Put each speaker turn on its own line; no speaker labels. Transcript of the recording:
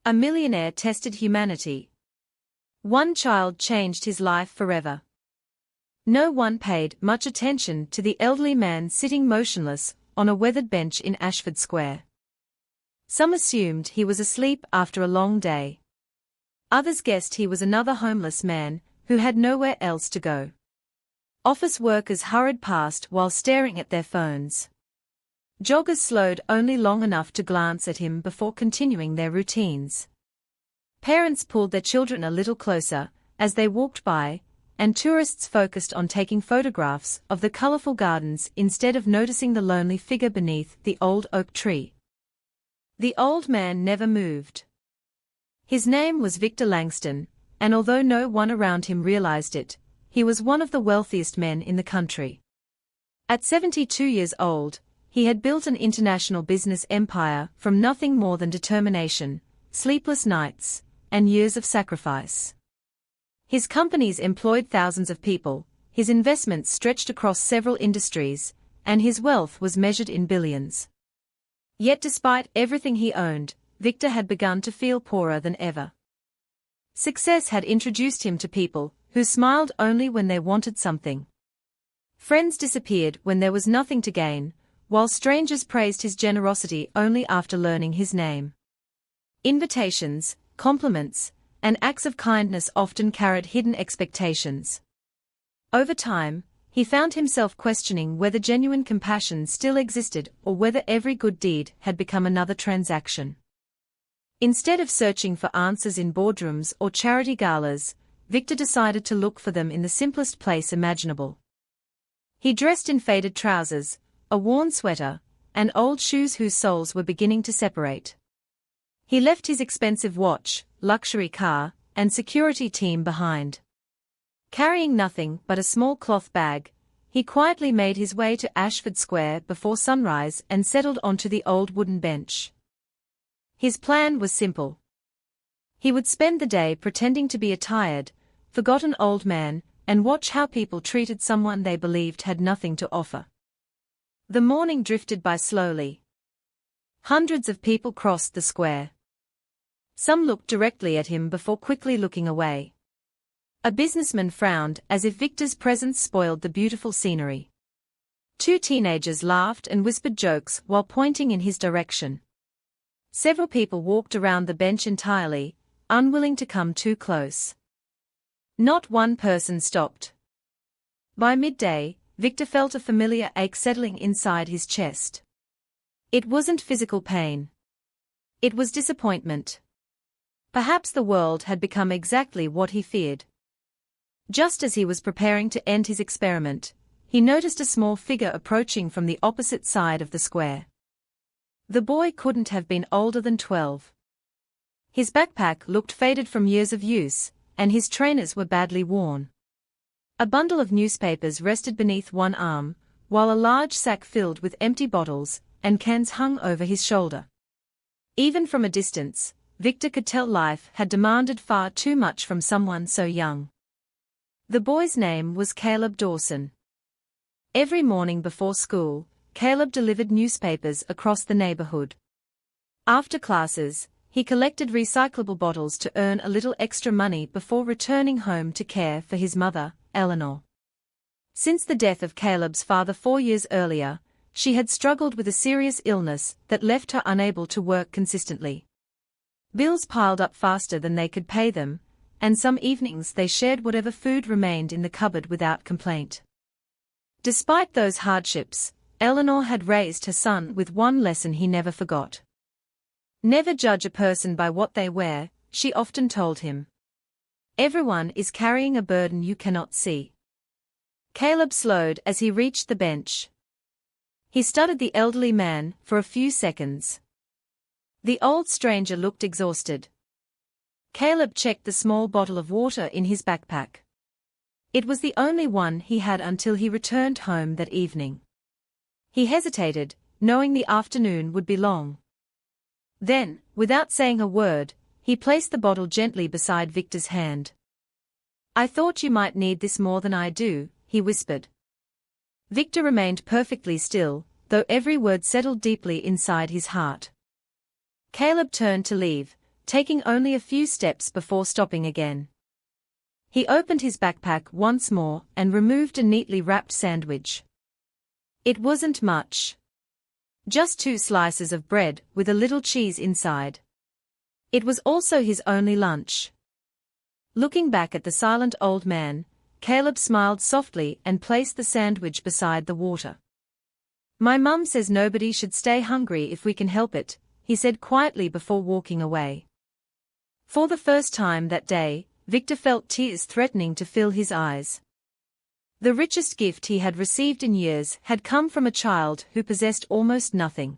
A millionaire tested humanity. One child changed his life forever. No one paid much attention to the elderly man sitting motionless on a weathered bench in Ashford Square. Some assumed he was asleep after a long day. Others guessed he was another homeless man who had nowhere else to go. Office workers hurried past while staring at their phones. Joggers slowed only long enough to glance at him before continuing their routines. Parents pulled their children a little closer as they walked by, and tourists focused on taking photographs of the colorful gardens instead of noticing the lonely figure beneath the old oak tree. The old man never moved. His name was Victor Langston, and although no one around him realized it, he was one of the wealthiest men in the country. At 72 years old, he had built an international business empire from nothing more than determination, sleepless nights, and years of sacrifice. His companies employed thousands of people, his investments stretched across several industries, and his wealth was measured in billions. Yet despite everything he owned, Victor had begun to feel poorer than ever. Success had introduced him to people who smiled only when they wanted something. Friends disappeared when there was nothing to gain, while strangers praised his generosity only after learning his name. Invitations, compliments, and acts of kindness often carried hidden expectations. Over time, he found himself questioning whether genuine compassion still existed or whether every good deed had become another transaction. Instead of searching for answers in boardrooms or charity galas, Victor decided to look for them in the simplest place imaginable. He dressed in faded trousers, a worn sweater, and old shoes whose soles were beginning to separate. He left his expensive watch, luxury car, and security team behind. Carrying nothing but a small cloth bag, he quietly made his way to Ashford Square before sunrise and settled onto the old wooden bench. His plan was simple. He would spend the day pretending to be a tired, forgotten old man, and watch how people treated someone they believed had nothing to offer. The morning drifted by slowly. Hundreds of people crossed the square. Some looked directly at him before quickly looking away. A businessman frowned as if Victor's presence spoiled the beautiful scenery. Two teenagers laughed and whispered jokes while pointing in his direction. Several people walked around the bench entirely, unwilling to come too close. Not one person stopped. By midday, Victor felt a familiar ache settling inside his chest. It wasn't physical pain. It was disappointment. Perhaps the world had become exactly what he feared. Just as he was preparing to end his experiment, he noticed a small figure approaching from the opposite side of the square. The boy couldn't have been older than 12. His backpack looked faded from years of use, and his trainers were badly worn. A bundle of newspapers rested beneath one arm, while a large sack filled with empty bottles and cans hung over his shoulder. Even from a distance, Victor could tell life had demanded far too much from someone so young. The boy's name was Caleb Dawson. Every morning before school, Caleb delivered newspapers across the neighborhood. After classes, he collected recyclable bottles to earn a little extra money before returning home to care for his mother, Eleanor. Since the death of Caleb's father 4 years earlier, she had struggled with a serious illness that left her unable to work consistently. Bills piled up faster than they could pay them, and some evenings they shared whatever food remained in the cupboard without complaint. Despite those hardships, Eleanor had raised her son with one lesson he never forgot. Never judge a person by what they wear, she often told him. Everyone is carrying a burden you cannot see. Caleb slowed as he reached the bench. He studied the elderly man for a few seconds. The old stranger looked exhausted. Caleb checked the small bottle of water in his backpack. It was the only one he had until he returned home that evening. He hesitated, knowing the afternoon would be long. Then, without saying a word, he placed the bottle gently beside Victor's hand. "I thought you might need this more than I do," he whispered. Victor remained perfectly still, though every word settled deeply inside his heart. Caleb turned to leave, taking only a few steps before stopping again. He opened his backpack once more and removed a neatly wrapped sandwich. It wasn't much. Just 2 slices of bread with a little cheese inside. It was also his only lunch. Looking back at the silent old man, Caleb smiled softly and placed the sandwich beside the water. "My mum says nobody should stay hungry if we can help it," he said quietly before walking away. For the first time that day, Victor felt tears threatening to fill his eyes. The richest gift he had received in years had come from a child who possessed almost nothing.